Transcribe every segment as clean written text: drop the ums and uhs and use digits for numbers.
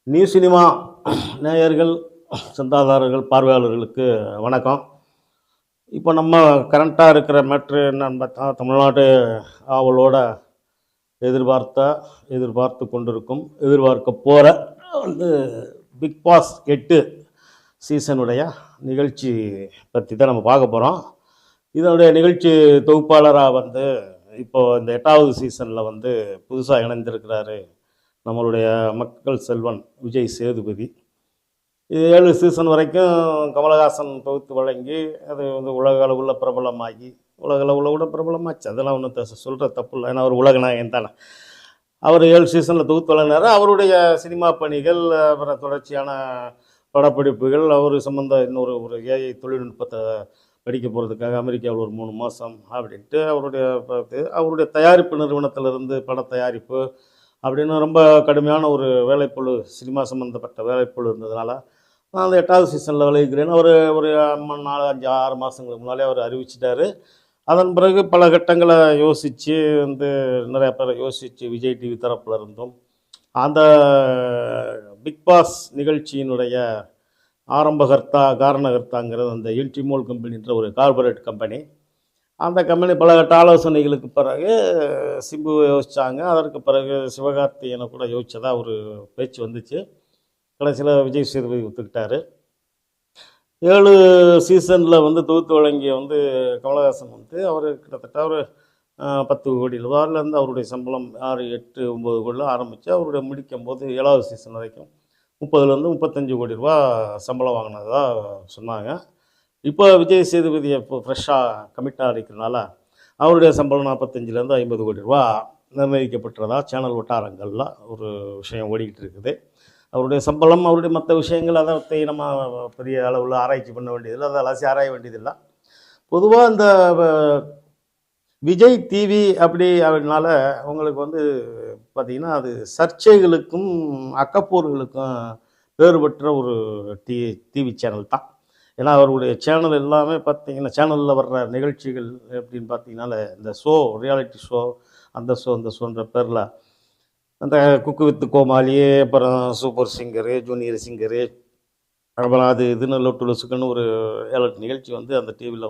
New cinema நேயர்கள், சந்தாதாரர்கள், பார்வையாளர்களுக்கு வணக்கம். இப்போ நம்ம கரண்ட்டாக இருக்கிற மேட்ரு என்னன்னு பார்த்தா, தமிழ்நாடு ஆவலோட எதிர்பார்த்து கொண்டிருக்கும், எதிர்பார்க்க போகிற வந்து பிக் பாஸ் 8 சீசனுடைய நிகழ்ச்சி பற்றி தான் நம்ம பார்க்க போகிறோம். இதனுடைய நிகழ்ச்சி தொகுப்பாளராக இப்போது இந்த 8வது சீசனில் புதுசாக இணைந்திருக்கிறாரு நம்மளுடைய மக்கள் செல்வன் விஜய் சேதுபதி. இது 7 சீசன் வரைக்கும் கமலஹாசன் தொகுத்து வழங்கி அது உலக அளவில் பிரபலமாகி, உலக அளவில் கூட பிரபலமாச்சு. அதெல்லாம் ஒன்றும் சொல்கிற தப்பு இல்லை, ஏன்னா அவர் உலக நாயகன் தானே. அவர் 7 சீசனில் தொகுத்து வழங்கினார். அவருடைய சினிமா பணிகள், அப்புறம் தொடர்ச்சியான படப்பிடிப்புகள், அவர் சம்மந்த இன்னொரு ஏஐ தொழில்நுட்பத்தை படிக்க போகிறதுக்காக அமெரிக்காவில் ஒரு 3 மாதம் அப்படின்ட்டு அவருடைய தயாரிப்பு நிறுவனத்திலிருந்து பட தயாரிப்பு அப்படின்னு ரொம்ப கடுமையான ஒரு வேலைப்பொழு, சினிமா சம்மந்தப்பட்ட வேலைப்பொழு இருந்ததுனால நான் அந்த 8வது சீசனில் விளைவிக்கிறேன்னு ஒரு 4, 5, 6 மாதங்களுக்கு முன்னாலே அவர் அறிவிச்சிட்டார். அதன் பிறகு பல கட்டங்களை யோசித்து நிறைய பேரை யோசித்து விஜய் டிவி தரப்பில் இருந்தும் அந்த பிக் பாஸ் நிகழ்ச்சியினுடைய ஆரம்பகர்த்தா காரணகர்த்தாங்கிறது அந்த இன்டிமோல் கம்பெனின்ற ஒரு கார்பரேட் கம்பெனி. அந்த கம்பெனி பல கட்ட ஆலோசனைகளுக்கு பிறகு சிம்புவை யோசித்தாங்க. அதற்கு பிறகு சிவகார்த்திகேயனை கூட யோசிச்சதா ஒரு பேச்சு வந்துச்சு. கடைசியில் விஜய் சேதுபதி ஒத்துக்கிட்டார். 7 சீசனில் தொகுத்து வழங்கிய கமலஹாசன் அவர் கிட்டத்தட்ட ஒரு 10 கோடி ரூபாயிலேருந்து அவருடைய சம்பளம் 6, 8, 9 கோடியில் ஆரம்பித்து அவருடைய முடிக்கும் போது 7வது சீசன் வரைக்கும் 30லேருந்து 35 கோடி ரூபா சம்பளம் வாங்கினதாக சொன்னாங்க. இப்போ விஜய் சேதுபதி இப்போ ஃப்ரெஷ்ஷாக கமிட்டாக இருக்கிறதுனால அவருடைய சம்பளம் 45லேருந்து 50 கோடி ரூபா நிர்ணயிக்கப்பட்டுறதா சேனல் வட்டாரங்களில் ஒரு விஷயம் ஓடிக்கிட்டு இருக்குது. அவருடைய சம்பளம், அவருடைய மற்ற விஷயங்கள் அதை நம்ம பெரிய அளவில் ஆராய்ச்சி பண்ண வேண்டியதில்லை, அதை அலசி ஆராய வேண்டியதில்லை. பொதுவாக இந்த விஜய் டிவி அப்படினால உங்களுக்கு பார்த்திங்கன்னா அது சர்ச்சைகளுக்கும் அக்கப்போர்களுக்கும் வேறுபட்ட ஒரு டிவி சேனல் தான். ஏன்னா அவருடைய சேனல் எல்லாமே பார்த்திங்கன்னா, சேனலில் வர்ற நிகழ்ச்சிகள் எப்படின்னு பார்த்தீங்கன்னால இந்த ரியாலிட்டி ஷோ, அந்த ஷோன்ற பேரில் அந்த குக்கு வித்து கோமாளி, அப்புறம் சூப்பர் சிங்கரு, ஜூனியர் சிங்கரு, அப்புறம் அது இதுன்னு லொட்டு லொசுக்குன்னு ஒரு 7 நிகழ்ச்சி அந்த டிவியில்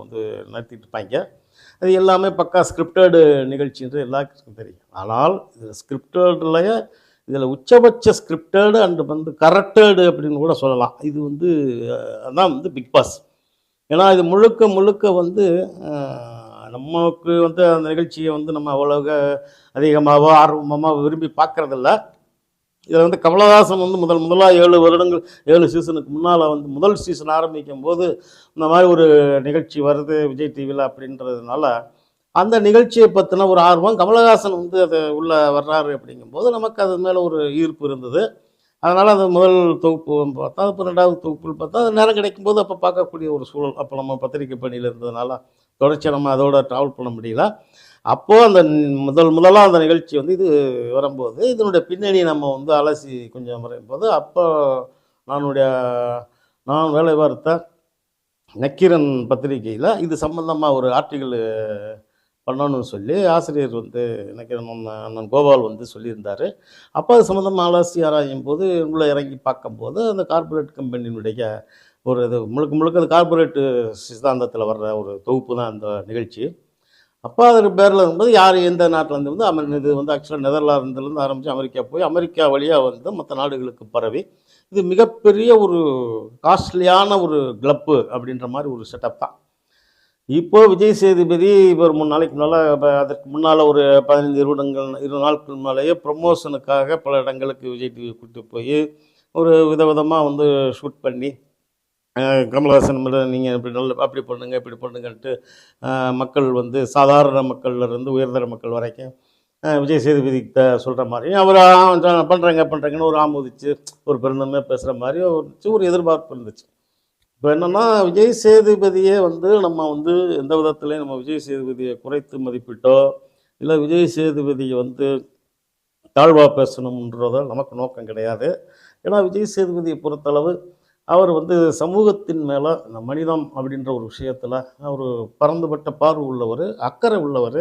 நடத்திட்டு இருப்பாங்க. அது எல்லாமே பக்கா ஸ்கிரிப்டடு நிகழ்ச்சின்றது எல்லாருக்கும் தெரியும். ஆனால் இது ஸ்கிரிப்டட்லையே இதில் உச்சபட்ச ஸ்கிரிப்டடு அண்டு கரெக்டடு அப்படின்னு கூட சொல்லலாம். இது அதான் பிக் பாஸ். ஏன்னா இது முழுக்க நமக்கு அந்த நிகழ்ச்சியை நம்ம அவ்வளவு அதிகமாகவோ ஆர்வமாக விரும்பி பார்க்குறதில்ல. இதில் கமலஹாசன் முதலாக 7 வருடங்கள் 7 சீசனுக்கு முன்னால் முதல் சீசன் ஆரம்பிக்கும் போது இந்த மாதிரி ஒரு நிகழ்ச்சி வருது விஜய் டிவியில் அப்படின்றதுனால அந்த நிகழ்ச்சியை பற்றின ஒரு ஆர்வம், கமலஹாசன் அதை உள்ளே வர்றாரு அப்படிங்கும்போது நமக்கு அது மேலே ஒரு ஈர்ப்பு இருந்தது. அதனால் அது முதல் தொகுப்பு பார்த்தா, இப்போ 2வது தொகுப்புன்னு பார்த்தா அது நேரம் கிடைக்கும்போது அப்போ பார்க்கக்கூடிய ஒரு சூழல். அப்போ நம்ம பத்திரிக்கை பணியில் இருந்ததுனால தொடர்ச்சி நம்ம அதோட ட்ராவல் பண்ண முடியல. அப்போது அந்த முதலாக அந்த நிகழ்ச்சி இது வரும்போது இதனுடைய பின்னணி நம்ம அலசி கொஞ்சம் வரையும் போது அப்போ நான் வேலை பார்த்த நக்கீரன் பத்திரிகையில் இது சம்பந்தமாக ஒரு ஆர்டிக்கிள் பண்ணணும்னு சொல்லி ஆசிரியர் நக்கீரன் அண்ணன் கோபால் சொல்லியிருந்தார். அப்போ அது சம்மந்தமாக அலசி ஆராயும் போது உள்ளே இறங்கி பார்க்கும்போது அந்த கார்ப்பரேட் கம்பெனியினுடைய ஒரு இது முழுக்க அந்த கார்ப்பரேட்டு சித்தாந்தத்தில் வர்ற ஒரு தொகுப்பு தான் அந்த நிகழ்ச்சி. அப்போ அதுக்கு பேரில் இருக்கும்போது யார் எந்த நாட்டிலேருந்து இது ஆக்சுவலாக நெதர்லாந்துலேருந்து ஆரம்பித்து அமெரிக்கா போய் அமெரிக்கா வழியாக மற்ற நாடுகளுக்கு பரவி இது மிகப்பெரிய ஒரு காஸ்ட்லியான ஒரு கிளப்பு அப்படின்ற மாதிரி ஒரு செட்டப் தான். இப்போது விஜய் சேதுபதி ஒரு 3 நாளைக்கு முன்னால், அதற்கு முன்னால் ஒரு 15-20 நாட்கள் முன்னாலேயே ப்ரமோஷனுக்காக பல இடங்களுக்கு விஜய் டிவி கூப்பிட்டு போய் ஒரு விதவிதமாக ஷூட் பண்ணி கமலஹாசன் நீங்கள் அப்படி பண்ணுங்க இப்படி பண்ணுங்கன்ட்டு மக்கள் சாதாரண மக்கள்லேருந்து உயர்தர மக்கள் வரைக்கும் விஜய் சேதுபதிக்கிட்ட சொல்கிற மாதிரி அவர் பண்ணுறேங்கன்னு ஒரு ஆமோதிச்சு ஒரு பெருந்தன்மையாக பேசுகிற மாதிரி ஒரு எதிர்பார்ப்பு இருந்துச்சு. இப்போ என்னென்னா விஜய் சேதுபதியே நம்ம எந்த விதத்துலேயும் நம்ம விஜய் சேதுபதியை குறைத்து மதிப்பிட்டோ இல்லை விஜய் சேதுபதியை தாழ்வாக பேசணுன்றதோ நமக்கு நோக்கம் கிடையாது. ஏன்னா விஜய் சேதுபதியை பொறுத்தளவு அவர் சமூகத்தின் மேலே மனிதம் அப்படின்ற ஒரு விஷயத்தில் அவர் பரந்துபட்ட பார்வை உள்ளவர், அக்கறை உள்ளவர்,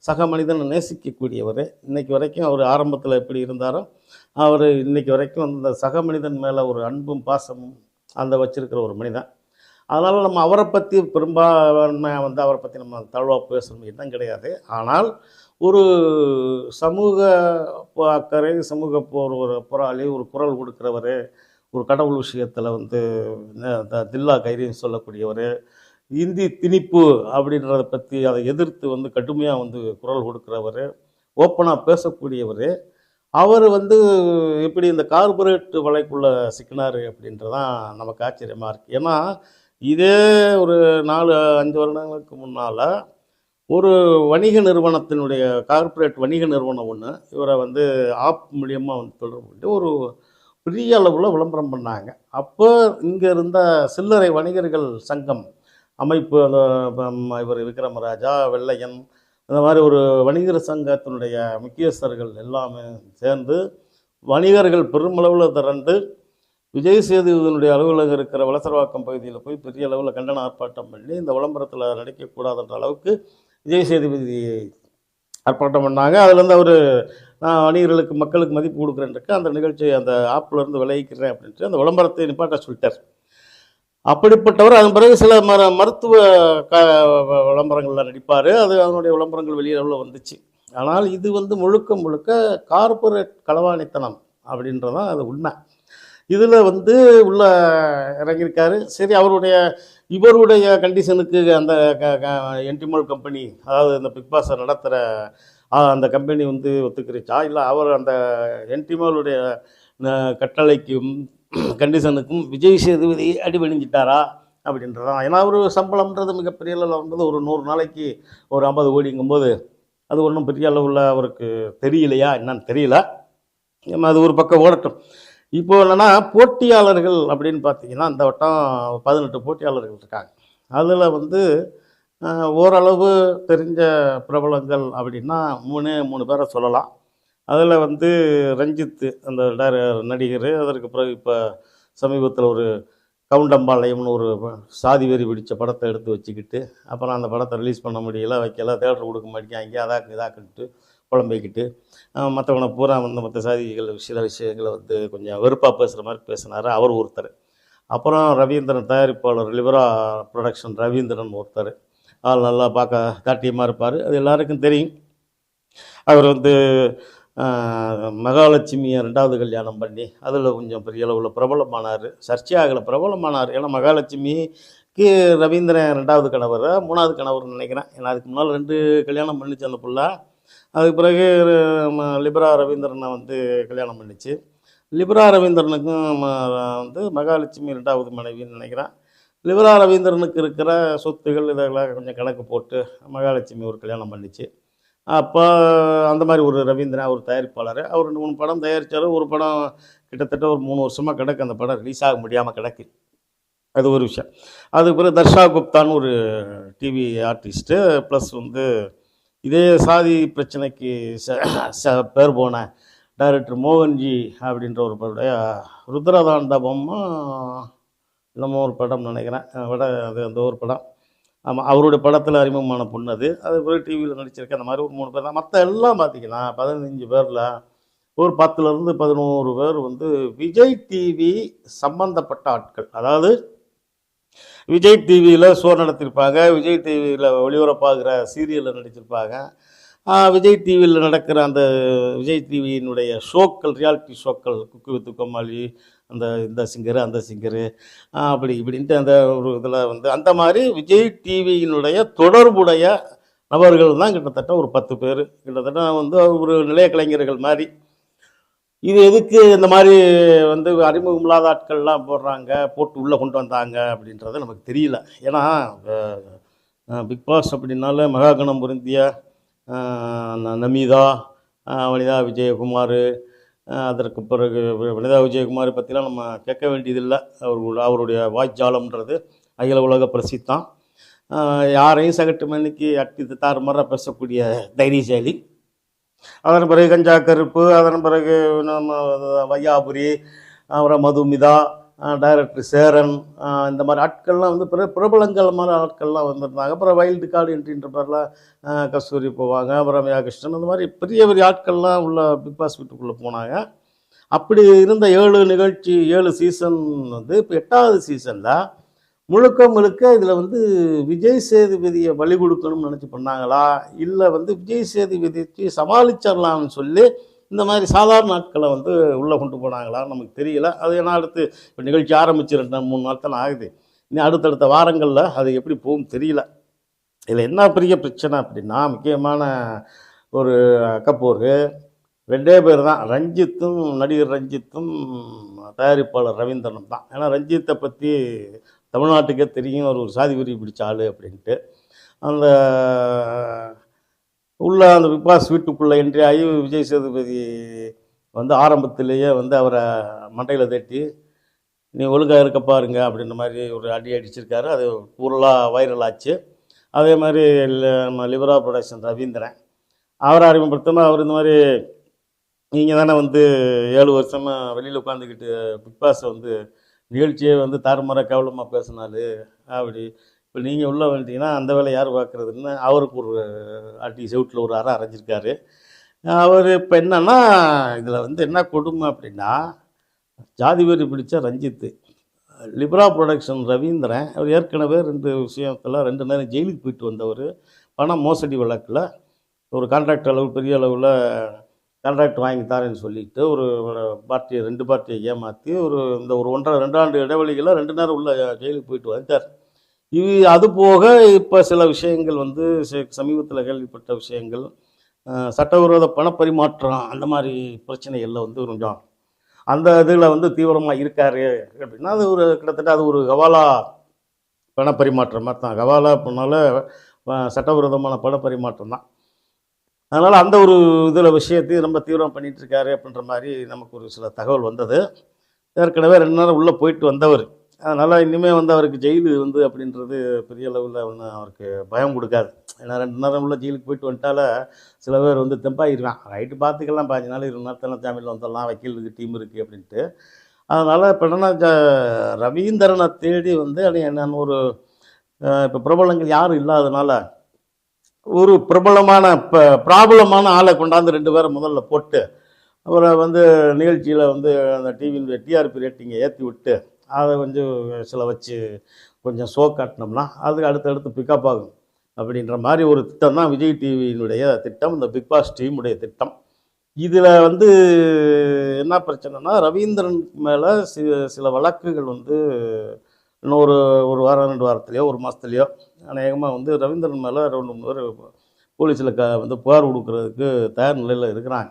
சக மனிதனை நேசிக்கக்கூடியவர். இன்றைக்கு வரைக்கும் அவர் ஆரம்பத்தில் எப்படி இருந்தாரோ அவர் இன்னைக்கு வரைக்கும் அந்த சக மனிதன் மேலே ஒரு அன்பும் பாசமும் அந்த வச்சிருக்கிற ஒரு மனிதன். அதனால் நம்ம அவரை பற்றி பெரும்பான்மையாக வந்து அவரை பற்றி நம்ம தாழ்வாக பேசணும் எண்ணம் கிடையாது. ஆனால் ஒரு சமூக அக்கறை, சமூக ஒரு போராளி, ஒரு குரல் கொடுக்குறவர், ஒரு கடவுள் விஷயத்தில் வந்து தில்லா கைரின்னு சொல்லக்கூடியவர், இந்தி திணிப்பு அப்படின்றத பற்றி அதை எதிர்த்து வந்து கடுமையாக வந்து குரல் கொடுக்குறவர், ஓப்பனாக பேசக்கூடியவர். அவர் வந்து எப்படி இந்த கார்ப்பரேட் வலைக்குள்ளே சிக்கினார் அப்படின்றதான் நமக்கு ஆச்சரியமாக இருக்குது. ஏன்னா இதே ஒரு 4-5 வருடங்களுக்கு முன்னால் ஒரு வணிக நிறுவனத்தினுடைய கார்ப்பரேட் வணிக நிறுவனம் ஒன்று இவரை வந்து ஆப் மூலியமாக வந்து தொடர்பு கொண்டு ஒரு பெரிய அளவில் விளம்பரம் பண்ணாங்க. அப்போ இங்கே இருந்த சில்லறை வணிகர்கள் சங்கம் அமைப்பு, அந்த இவர் விக்ரமராஜா, வெள்ளையன், இந்த மாதிரி ஒரு வணிகர் சங்கத்தினுடைய முக்கியஸ்தர்கள் எல்லாமே சேர்ந்து வணிகர்கள் பெருமளவில் திரண்டு விஜய் சேதுபதியினுடைய அலுவலகம் இருக்கிற வலசரவாக்கம் பகுதியில் போய் பெரிய அளவில் கண்டன ஆர்ப்பாட்டம் பண்ணி இந்த விளம்பரத்தில் நடிக்கக்கூடாதுன்ற அளவுக்கு விஜய் சேதுபதி ஆர்ப்பாட்டம் பண்ணாங்க. அதுலேருந்து அவர் நான் வணிகர்களுக்கு மக்களுக்கு மதிப்பு கொடுக்குறேன்ருக்கு, அந்த நிகழ்ச்சியை அந்த ஆப்பிலேருந்து விளைவிக்கிறேன் அப்படின்ட்டு அந்த விளம்பரத்தை நிப்பாட்ட சொல்லிட்டார். அப்படிப்பட்டவர் அதன் பிறகு சில மருத்துவ விளம்பரங்களில் நடிப்பார். அது அதனுடைய விளம்பரங்கள் வெளியே அளவில் வந்துச்சு. ஆனால் இது வந்து முழுக்க முழுக்க கார்ப்பரேட் களவாணித்தனம் அப்படின்றதான் அது உண்மை. இதில் வந்து உள்ள இறங்கியிருக்காரு. சரி, இவருடைய கண்டிஷனுக்கு அந்த என்டிமால் கம்பெனி, அதாவது இந்த பிக் பாஸை நடத்துகிற அந்த கம்பெனி வந்து ஒத்துக்கிருச்சா, இல்லை அவர் அந்த என்டிமாலுடைய கட்டளைக்கும் கண்டிஷனுக்கும் விஜய் சேதுபதி அடிபணிஞ்சிட்டாரா அப்படின்றதான். ஏன்னா ஒரு சம்பளம்ன்றது மிகப்பெரிய அளவில் வந்தது. ஒரு 100 நாளைக்கு ஒரு 50 கோடிங்கும்போது அது ஒன்றும் பெரிய அளவில் அவருக்கு தெரியலையா என்னன்னு தெரியல. அது ஒரு பக்கம் ஓடட்டும். இப்போ என்னென்னா போட்டியாளர்கள் அப்படின்னு பார்த்தீங்கன்னா இந்த வட்டம் 18 போட்டியாளர்கள் இருக்காங்க. அதில் வந்து ஓரளவு தெரிஞ்ச பிரபலங்கள் அப்படின்னா 3 பேரை சொல்லலாம். அதில் வந்து ரஞ்சித்து அந்த நடிகர், அதற்கு பிறகு இப்போ சமீபத்தில் ஒரு கவுண்டம்பாளையம்னு ஒரு சாதி வெறி பிடித்த படத்தை எடுத்து வச்சுக்கிட்டு அப்புறம் அந்த படத்தை ரிலீஸ் பண்ண முடியல, வைக்கல, தேட்டர் கொடுக்க மாட்டேங்க, இதாக்கிட்டு குழம்பிக்கிட்டு மற்றவனை பூரா வந்து மற்ற சாதிகள் சில விஷயங்களை வந்து கொஞ்சம் வெறுப்பாக பேசுகிற மாதிரி பேசினார். அவர் ஒருத்தர். அப்புறம் ரவீந்திரன், தயாரிப்பாளர் லிபரா ப்ரொடக்ஷன் ரவீந்திரன் ஒருத்தர். ஆள் நல்லா பார்க்க தாட்டியமாக இருப்பார், அது எல்லாருக்கும் தெரியும். அவர் வந்து மகாலட்சுமியை 2வது கல்யாணம் பண்ணி அதில் கொஞ்சம் பெரிய அளவில் பிரபலமானார். சர்ச்சையாகலை, பிரபலமானார். ஏன்னா மகாலட்சுமிக்கு ரவீந்திரன் 2வது கணவர், 3வது கணவர்னு நினைக்கிறேன். ஏன்னா அதுக்கு முன்னால் 2 கல்யாணம் பண்ணிச்சு அந்த புள்ள. அதுக்கு பிறகு லிபரா ரவீந்திரனை வந்து கல்யாணம் பண்ணிச்சு. லிபரா ரவீந்திரனுக்கும் வந்து மகாலட்சுமி 2வது மனைவின்னு நினைக்கிறேன். லிபரா ரவீந்திரனுக்கு இருக்கிற சொத்துகள் இதெல்லாம் கொஞ்சம் கணக்கு போட்டு மகாலட்சுமி ஒரு கல்யாணம் பண்ணிச்சு. அப்போ அந்த மாதிரி ஒரு ரவீந்திரன் ஒரு தயாரிப்பாளர், அவர் 2-3 படம் தயாரித்தார். ஒரு படம் கிட்டத்தட்ட ஒரு 3 வருஷமாக கிடக்கு, அந்த படம் ரிலீஸ் ஆக முடியாமல் கிடக்கு. அது ஒரு விஷயம். அதுக்கு பிறகு தர்ஷா குப்தான்னு ஒரு டிவி ஆர்டிஸ்ட்டு, ப்ளஸ் வந்து இதே சாதி பிரச்சனைக்கு பேர் போன டைரக்டர் மோகன்ஜி அப்படின்ற ஒரு படைய ருத்ரதாண்டவமும் என்னமோ ஒரு படம் நினைக்கிறேன், அது அந்த ஒரு படம். ஆமாம், அவருடைய படத்தில் அறிமுகமான பொண்ணு அது. அது பிறகு டிவியில் நடிச்சிருக்கேன். அந்த மாதிரி ஒரு 3 பேர் தான். மற்ற எல்லாம் பார்த்திங்கன்னா 15 பேரில் ஒரு 10லேருந்து 11 பேர் வந்து விஜய் டிவி சம்பந்தப்பட்ட ஆட்கள். அதாவது விஜய் டிவியில் ஷோ நடத்தியிருப்பாங்க, விஜய் டிவியில் ஒளிபரப்பாகிற சீரியலில் நடிச்சிருப்பாங்க, விஜய் டிவியில் நடக்கிற அந்த விஜய் டிவியினுடைய ஷோக்கள், ரியாலிட்டி ஷோக்கள், குக்கு வித்து கோமாளி, இந்த சிங்கரு அந்த சிங்கரு அப்படி இப்படின்ட்டு அந்த ஒரு இதில் வந்து அந்த மாதிரி விஜய் டிவியினுடைய தொடர்புடைய நபர்கள் தான் கிட்டத்தட்ட ஒரு 10 பேர். கிட்டத்தட்ட வந்து ஒரு நிலைய கலைஞர்கள் மாதிரி. இது எதுக்கு இந்த மாதிரி வந்து அறிமுகம் இல்லாத ஆட்கள்லாம் போட்டு உள்ளே கொண்டு வந்தாங்க அப்படின்றது நமக்கு தெரியல. ஏன்னா பிக் பாஸ் அப்படின்னால மகாகணம் பொருந்திய நமீதா, வனிதா விஜயகுமார், அதற்கு பிறகு வனிதா விஜயகுமார் பற்றிலாம் நம்ம கேட்க வேண்டியதில்லை. அவருடைய வாய்ஜாலம்ன்றது அகில உலக பிரசித்தான். யாரையும் சகட்டு மணிக்கு அட்டி தாறுமாறாக பேசக்கூடிய தைரியசாலி. அதன் பிறகு கஞ்சா கருப்பு, அதன் பிறகு நம்ம வையாபுரி, அப்புறம் மதுமிதா, டைரக்டர் சேரன், இந்த மாதிரி ஆட்கள்லாம் வந்து பிரபலங்கள் மாதிரி ஆட்கள்லாம் வந்திருந்தாங்க. அப்புறம் வைல்டு கார்டு என்ட்ரின்ற பேரில் கஸ்தூரி போவாங்க, அப்புறம் ரம்யா கிருஷ்ணன், அந்த மாதிரி பெரிய பெரிய ஆட்கள்லாம் உள்ள பிக் பாஸ் வீட்டுக்குள்ளே போனாங்க. அப்படி இருந்த 7 நிகழ்ச்சி 7 சீசன் வந்து இப்போ 8வது சீசனில் முழுக்க முழுக்க இதில் வந்து விஜய் சேதுபதியை பலி கொடுக்கணும்னு நினச்சி பண்ணாங்களா, இல்லை வந்து விஜய் சேதுபதிக்கு சமாளிச்சிடலாம்னு சொல்லி இந்த மாதிரி சாதாரண நாட்களை வந்து உள்ளே கொண்டு போனாங்களான்னு நமக்கு தெரியல. அது ஏன்னா அடுத்து இப்போ நிகழ்ச்சி ஆரம்பிச்சு 2-3 நாள் தான் ஆகுது. இன்னும் அடுத்தடுத்த வாரங்களில் அது எப்படி போகும் தெரியல. இதில் என்ன பெரிய பிரச்சனை அப்படின்னா, முக்கியமான ஒரு அக்கப்போர் 2 பேர் தான். ரஞ்சித்தும், நடிகர் ரஞ்சித்தும், தயாரிப்பாளர் ரவீந்திரனும் தான். ஏன்னா ரஞ்சித்தை பற்றி தமிழ்நாட்டுக்கே தெரியும், அவர் ஒரு சாதி வெறி பிடிச்ச ஆள் அப்படின்ட்டு. அந்த உள்ள அந்த பிக் பாஸ் வீட்டுக்குள்ளே என்ட்ரி ஆகி விஜய் சேதுபதி வந்து ஆரம்பத்திலேயே வந்து அவரை மண்டையில் தட்டி நீ ஒழுங்காக இருக்க பாருங்க அப்படின்ற மாதிரி ஒரு அடி அடிச்சிருக்காரு. அது ஊரெலாம் வைரல் ஆச்சு. அதே மாதிரி நம்ம லிபரா ப்ரொடக்ஷன் ரவீந்திரன் அவரை அறிமுகப்படுத்தணும். அவர் இந்த மாதிரி நீங்கள் தானே வந்து 7 வருஷமாக வெளியில் உட்காந்துக்கிட்டு பிக் பாஸை வந்து நிகழ்ச்சியே வந்து தாறுமாறாக கேவலமாக பேசினாரு அப்படி. இப்போ நீங்கள் உள்ளே வந்துட்டீங்கன்னா அந்த வேலை யார் பார்க்குறதுன்னு அவருக்கு ஒரு அடி செவுட்டில் ஒரு அறை அரைஞ்சிருக்காரு. அவர் இப்போ என்னன்னா இதில் வந்து என்ன கொடுமை அப்படின்னா, ஜாதி வெறி பிடிச்ச ரஞ்சித்து, லிபரா ப்ரொடக்ஷன் ரவீந்திரன், அவர் ஏற்கனவே 2 விஷயத்தில் 2 நேரம் ஜெயிலுக்கு போயிட்டு வந்தவர். பணம் மோசடி வழக்கில் ஒரு கான்ட்ராக்ட் அளவு பெரிய அளவில் கான்ட்ராக்ட் வாங்கி தரேன்னு சொல்லிட்டு ஒரு பார்ட்டியை 2 பார்ட்டியை ஏமாற்றி இந்த ஒரு 1.5-2 ஆண்டு இடைவெளிகளில் 2 நேரம் உள்ள ஜெயிலுக்கு போயிட்டு வந்துட்டார். அது போக இப்போ சில விஷயங்கள் வந்து சமீபத்தில் கேள்விப்பட்ட விஷயங்கள், சட்டவிரோத பணப்பரிமாற்றம், அந்த மாதிரி பிரச்சனைகளில் வந்து கொஞ்சம் அந்த இதில் வந்து தீவிரமாக இருக்கார் அப்படின்னா, அது ஒரு கிட்டத்தட்ட அது ஒரு கவாலா பணப்பரிமாற்றம் மாதிரி தான். கவாலா பண்ணால சட்டவிரோதமான பணப்பரிமாற்றம் தான். அதனால் அந்த ஒரு இதில் விஷயத்தையும் ரொம்ப தீவிரம் பண்ணிகிட்ருக்காரு அப்படின்ற மாதிரி நமக்கு ஒரு சில தகவல் வந்தது. ஏற்கனவே 2 நேரம் உள்ளே போயிட்டு வந்தவர். அதனால் இனிமேல் வந்து அவருக்கு ஜெயிலு வந்து அப்படின்றது பெரிய அளவில் ஒன்றும் அவருக்கு பயம் கொடுக்காது. ஏன்னா 2 நேரம் உள்ள ஜெயிலுக்கு போயிட்டு வந்துட்டால சில பேர் வந்து தெம்பாகிடுவான். ரைட்டு பார்த்துக்கலாம், 15 நாள் 20 நேரத்தில் ஜாமீனில் வந்துடலாம், வக்கீலுக்கு டீம் இருக்குது அப்படின்ட்டு. அதனால் இப்போ என்னென்னா ரவீந்திரனை தேடி வந்து என்னென்ன ஒரு இப்போ பிரபலங்கள் யாரும் இல்லாதனால ஒரு பிரபலமான ப்ராப்ளமான ஆளை கொண்டாந்து 2 பேரை முதல்ல போட்டு அவரை வந்து நிகழ்ச்சியில் வந்து அந்த டிவியினுடைய டிஆர்பி ரேட்டிங்கை ஏற்றி விட்டு அதை கொஞ்சம் சில வச்சு கொஞ்சம் ஷோ காட்டினோம்னா அதுக்கு அடுத்தடுத்து பிக்கப் ஆகும் அப்படின்ற மாதிரி ஒரு திட்டம் தான் விஜய் டிவியினுடைய திட்டம், இந்த பிக் பாஸ் டீமுடைய திட்டம். இதில் வந்து என்ன பிரச்சனைனா, ரவீந்திரன் மேலே சில வழக்குகள் வந்து இன்னும் ஒரு வாரம் 2 வாரத்துலேயோ 1 மாதத்துலேயோ அநேகமாக வந்து ரவீந்திரன் மேலே 2-3 பேர் போலீஸில் வந்து புகார் கொடுக்கறதுக்கு தயார் நிலையில் இருக்கிறாங்க.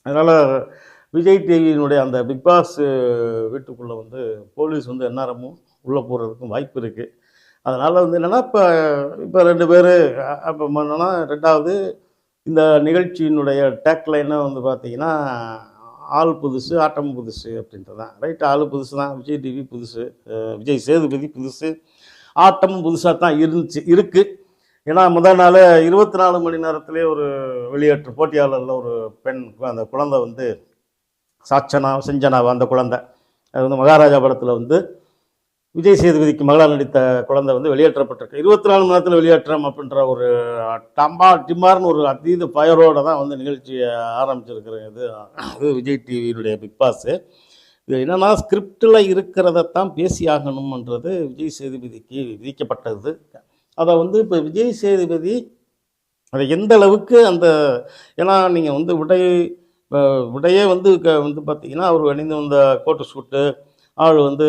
அதனால் விஜய் டிவியினுடைய அந்த பிக் பாஸ் வீட்டுக்குள்ளே வந்து போலீஸ் வந்து எந்நேரமும் உள்ளே போகிறதுக்கும் வாய்ப்பு இருக்குது. அதனால் வந்து என்னென்னா இப்போ 2 பேர் அப்போ என்னென்னா, 2வது இந்த நிகழ்ச்சியினுடைய டேக்லைனை வந்து பார்த்திங்கன்னா, ஆள் புதுசு ஆட்டம் புதுசு அப்படின்றது தான். ரைட்டு, ஆள் புதுசு தான், விஜய் டிவி புதுசு, விஜய் சேதுபதி புதுசு, ஆட்டமும் புதுசாக தான் இருக்குது. ஏன்னா முதல் நாள் 24 மணி நேரத்திலே ஒரு வெளியேற்று போட்டியாளரில் ஒரு பெண், அந்த குழந்தை வந்து செஞ்சனாவா அந்த குழந்தை, அது வந்து மகாராஜா படத்தில் வந்து விஜய் சேதுபதிக்கு மகளாக நடித்த குழந்தை வந்து வெளியேற்றப்பட்டிருக்கு. 24 மணி நேரத்தில் வெளியேற்றம் அப்படின்ற ஒரு டிம்மார்னு ஒரு அதீத ஃபயரோடு தான் வந்து நிகழ்ச்சியை ஆரம்பிச்சிருக்கிறது. அது விஜய் டிவியினுடைய பிக் பாஸு. இது என்னென்னா, ஸ்கிரிப்டில் இருக்கிறதத்தான் பேசி ஆகணும்ன்றது விஜய் சேதுபதிக்கு விதிக்கப்பட்டது. அதை வந்து இப்போ விஜய் சேதுபதி அதை எந்த அளவுக்கு ஏன்னா நீங்கள் வந்து உடையே வந்து வந்து பார்த்திங்கன்னா, அவர் அணிந்து வந்த கோட்டு சூட்டு, ஆள் வந்து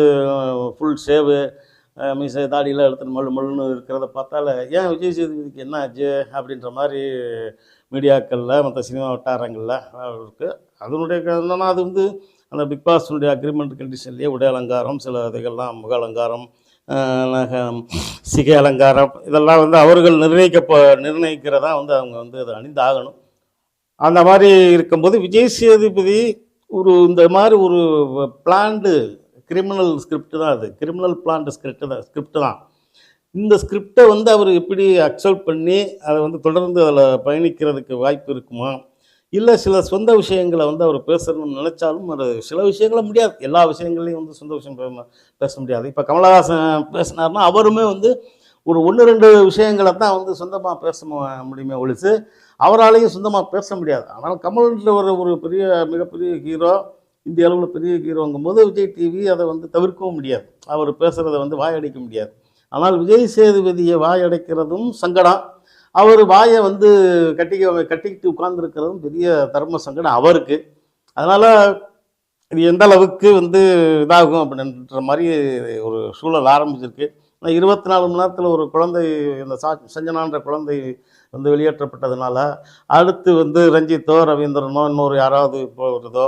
ஃபுல் சேவு, மீசை தாடியெலாம் எடுத்துகிட்டு மல்லுன்னு இருக்கிறத பார்த்தால ஏன் விஜய் சேதுபதிக்கு என்ன ஆச்சு அப்படின்ற மாதிரி மீடியாக்களில் மற்ற சினிமா வட்டாரங்களில் இருக்குது. அதனுடைய என்னன்னா, அது வந்து அந்த பிக் பாஸுடைய அக்ரிமெண்ட் கண்டிஷன்லேயே உடை அலங்காரம், சில இதுகள்லாம் முக அலங்காரம், சிகை அலங்காரம், இதெல்லாம் வந்து அவர்கள் நிர்ணயிக்கிறதா வந்து அவங்க வந்து அதை அணிந்து ஆகணும். அந்த மாதிரி இருக்கும்போது விஜய் சேதுபதி இந்த மாதிரி ஒரு பிளான்டு கிரிமினல் ஸ்கிரிப்ட் தான், அது கிரிமினல் பிளான்டு ஸ்கிரிப்ட் தான். இந்த ஸ்கிரிப்டை வந்து அவர் எப்படி அக்செப்ட் பண்ணி அதை வந்து தொடர்ந்து அதில் பயணிக்கிறதுக்கு வாய்ப்பு இருக்குமா, இல்லை சில சொந்த விஷயங்களை வந்து அவர் பேசணும்னு நினச்சாலும் அது சில விஷயங்கள முடியாது, எல்லா விஷயங்கள்லையும் வந்து சொந்த விஷயம் பேச முடியாது. இப்போ கமலஹாசன் பேசினார்னா அவருமே வந்து ஒரு 1-2 விஷயங்களை தான் வந்து சொந்தமாக பேச முடியுமே ஒழிச்சு அவராலையும் சொந்தமாக பேச முடியாது. ஆனால் கமல்ன்ற ஒரு மிகப்பெரிய ஹீரோ, இந்திய அளவில் பெரிய ஹீரோங்கும் போது விஜய் டிவி அதை வந்து தவிர்க்கவும் முடியாது. அவர் பேசுகிறத வந்து வாயடைக்க முடியாது. ஆனால் விஜய் சேதுபதியை வாயடைக்கிறதும் சங்கடம், அவர் வாயை வந்து கட்டிக்கிட்டு உட்கார்ந்துருக்கிறதும் பெரிய தர்ம சங்கடம் அவருக்கு. அதனால் இது எந்த அளவுக்கு வந்து இதாகும் அப்படின்ற மாதிரி ஒரு சூழல் ஆரம்பிச்சிருக்கு. 24 மணி நேரத்தில் ஒரு குழந்தை, இந்த சஞ்சனான்ற குழந்தை வந்து வெளியேற்றப்பட்டதுனால, அடுத்து வந்து ரஞ்சித்தோ ரவீந்திரனோ இன்னொரு யாராவது போகிறதோ,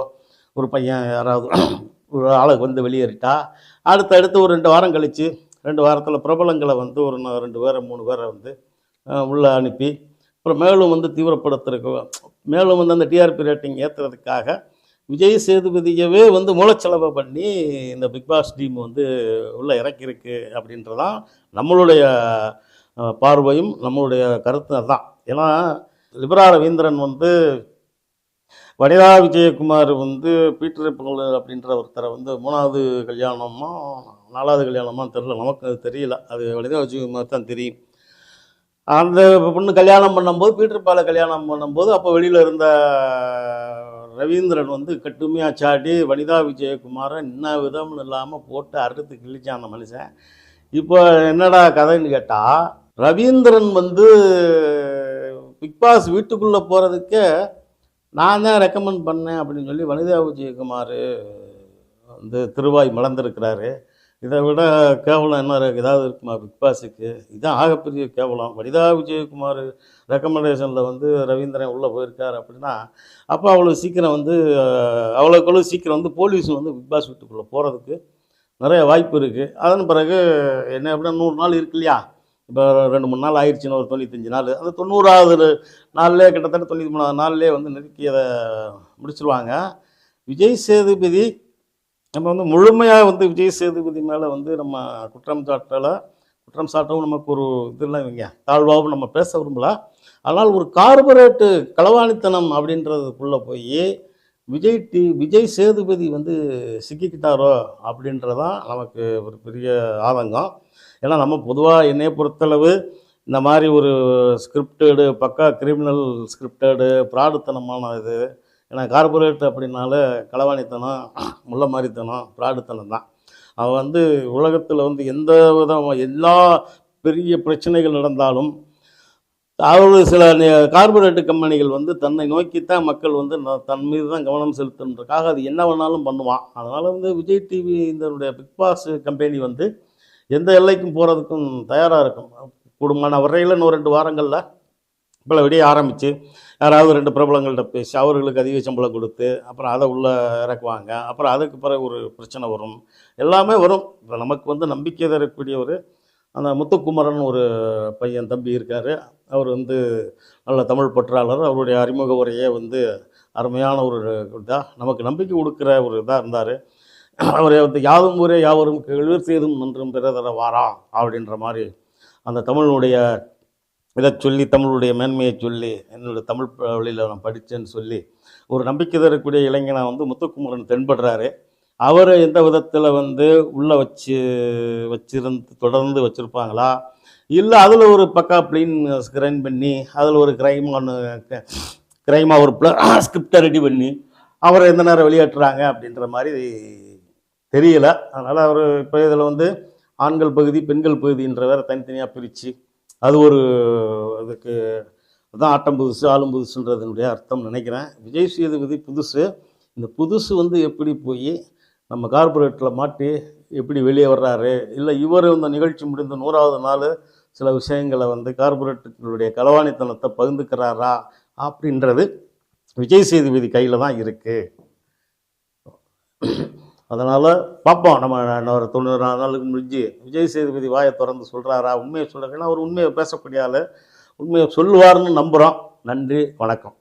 ஒரு பையன் யாராவது ஒரு ஆளுக்கு வந்து வெளியேறிட்டா, அடுத்தடுத்து ஒரு 2 வாரம் கழித்து 2 வாரத்தில் பிரபலங்களை வந்து ஒரு 2 பேரை 3 பேரை வந்து உள்ளே அனுப்பி, அப்புறம் மேலும் வந்து தீவிரப்படுத்துறதுக்கு, மேலும் வந்து அந்த டிஆர்பி ரேட்டிங் ஏற்றுறதுக்காக விஜய் சேதுபதியவே வந்து மூலச்செலவை பண்ணி இந்த பிக் பாஸ் டீம் வந்து உள்ளே இறக்கியிருக்கு அப்படின்றதான் நம்மளுடைய பார்வையும் நம்மளுடைய கருத்து. அதுதான். ஏன்னா லிபரா ரவீந்திரன் வந்து வனிதா விஜயகுமார் வந்து பீட்டர் புகழ் அப்படின்ற ஒருத்தரை வந்து 3வது கல்யாணமா 4வது கல்யாணமா தெரியல, நமக்கு அது தெரியல, அது வனிதா விஜயகுமார் தான் தெரியும். அந்த பொண்ணு கல்யாணம் பண்ணும்போது, பீட்டர் பாலை கல்யாணம் பண்ணும்போது, அப்போ வெளியில் இருந்த ரவீந்திரன் வந்து கட்டுமையாக சாடி வனிதா விஜயகுமாரை இன்ன விதம்னு இல்லாமல் போட்டு அறுத்து கிழிச்சான் அந்த மனுஷன். இப்போ என்னடா கதைன்னு கேட்டால், ரவீந்திரன் வந்து பிக்பாஸ் வீட்டுக்குள்ளே போகிறதுக்கே நான் தான் ரெக்கமெண்ட் பண்ணேன் அப்படின்னு சொல்லி வனிதா விஜயகுமார் வந்து திருவாய் மலர்ந்துருக்கிறாரு. இதை விட கேவலம் என்ன ஏதாவது இருக்குமா பிக்பாஸுக்கு? இதுதான் ஆகப்பெரிய கேவலம். வனிதா விஜயகுமார் ரெக்கமெண்டேஷனில் வந்து ரவீந்திரன் உள்ளே போயிருக்கார் அப்படின்னா, அப்போ அவ்வளோ சீக்கிரம் வந்து அவ்வளோக்கு சீக்கிரம் வந்து போலீஸும் வந்து பிக்பாஸ் வீட்டுக்குள்ளே போகிறதுக்கு நிறைய வாய்ப்பு இருக்குது. அதன் பிறகு என்ன எப்படின்னா 100 நாள் இருக்கு இல்லையா, இப்போ 2-3 நாள் ஆயிடுச்சுன்னு, ஒரு 95 நாள், அந்த 90வது நாள்லேயே கிட்டத்தட்ட 93வது நாள்லேயே வந்து நெருக்கி அதை முடிச்சிருவாங்க. விஜய் சேதுபதி நம்ம வந்து முழுமையாக வந்து விஜய் சேதுபதி மேலே வந்து நம்ம குற்றம் சாட்டவும் நமக்கு ஒரு இதெல்லாம் இவங்க தாழ்வாகவும் நம்ம பேச விரும்பல. ஆனால் ஒரு கார்பரேட்டு களவாணித்தனம் அப்படின்றதுக்குள்ளே போய் விஜய் சேதுபதி வந்து சிக்கிக்கிட்டாரோ அப்படின்றதான் நமக்கு ஒரு பெரிய ஆதங்கம். ஏன்னா நம்ம பொதுவாக என்னையை பொறுத்தளவு இந்த மாதிரி ஒரு ஸ்கிரிப்டடு, பக்கா கிரிமினல் ஸ்கிரிப்டடு, பிராடுத்தனமான இது. ஏன்னா கார்பரேட் அப்படின்னால களவாணித்தனம், முள்ள மாதிரித்தனம், பிராடுத்தனம் தான். அவன் வந்து உலகத்தில் வந்து எந்த விதம் எல்லா பெரிய பிரச்சனைகள் நடந்தாலும் சில கார்பரேட்டு கம்பெனிகள் வந்து தன்னை நோக்கித்தான் மக்கள் வந்து தன் மீது தான் கவனம் செலுத்துன்றதுக்காக அது என்ன வேணாலும் பண்ணுவான். அதனால் வந்து விஜய் டிவி இதனுடைய பிக் பாஸ் கம்பெனி வந்து எந்த எல்லைக்கும் போகிறதுக்கும் தயாராக இருக்கும். கூடுமான வரையில் இன்னும் 2 வாரங்களில் இப்போ விடிய ஆரம்பித்து யாராவது 2 பிரபலங்கள்கிட்ட பேசி அவர்களுக்கு அதிக சம்பளம் கொடுத்து அப்புறம் அதை உள்ளே இறக்குவாங்க. அப்புறம் அதுக்கு பிறகு ஒரு பிரச்சனை வரும், எல்லாமே வரும். இப்போ நமக்கு வந்து நம்பிக்கை தரக்கூடிய ஒரு அந்த முத்துக்குமரன் ஒரு பையன் தம்பி இருக்கார். அவர் வந்து நல்ல தமிழ் பற்றாளர். அவருடைய அறிமுக உரையே வந்து அருமையான ஒரு இதாக நமக்கு நம்பிக்கை கொடுக்குற ஒரு இதாக இருந்தார். அவரை வந்து யாதும் ஊரே யாவரும் கேள்வர் செய்தும் நன்றும் பிறதர வாரா அப்படின்ற மாதிரி அந்த தமிழுடைய இதை சொல்லி, தமிழுடைய மேன்மையை சொல்லி, என்னுடைய தமிழ் வழியில் நான் படித்தேன்னு சொல்லி ஒரு நம்பிக்கை தரக்கூடிய இளைஞனை வந்து முத்துக்குமரன் தென்படுறாரு. அவரை எந்த விதத்தில் வந்து உள்ளே வச்சிருந்து தொடர்ந்து வச்சுருப்பாங்களா, இல்லை அதில் ஒரு பக்கா ப்ளீன் ஸ்க்ரைன் பண்ணி அதில் ஒரு கிரைமாக ஒரு ஸ்கிரிப்டை ரெடி பண்ணி அவரை எந்த நேரம் வெளியேற்றுறாங்க அப்படின்ற மாதிரி தெரியல. அதனால் அவர் இப்போ இதில் வந்து ஆண்கள் பகுதி பெண்கள் பகுதின்ற வேறு தனித்தனியாக பிரித்து அது ஒரு அதுக்கு அதுதான் ஆட்டம் புதுசு ஆளும் புதுசுன்றதுனுடைய அர்த்தம் நினைக்கிறேன். விஜய் சேதுபதி புதுசு. இந்த புதுசு வந்து எப்படி போய் நம்ம கார்பரேட்டில் மாட்டி எப்படி வெளியே வர்றாரு, இல்லை இவர் இந்த நிகழ்ச்சி முடிந்த 100வது நாள் சில விஷயங்களை வந்து கார்பரேட்டுகளுடைய களவாணித்தனத்தை பகிர்ந்துக்கிறாரா அப்படின்றது விஜய் சேதுபதி கையில் தான் இருக்குது. அதனால் பார்ப்போம். நம்ம ஒரு 90 நாளுக்கு முடிஞ்சு விஜய் சேதுபதி வாயை திறந்து சொல்கிறாரா, உண்மையை சொல்கிறாருன்னா அவர் உண்மையை பேசக்கூடிய ஆள், உண்மையை சொல்லுவார்னு நம்புகிறோம். நன்றி, வணக்கம்.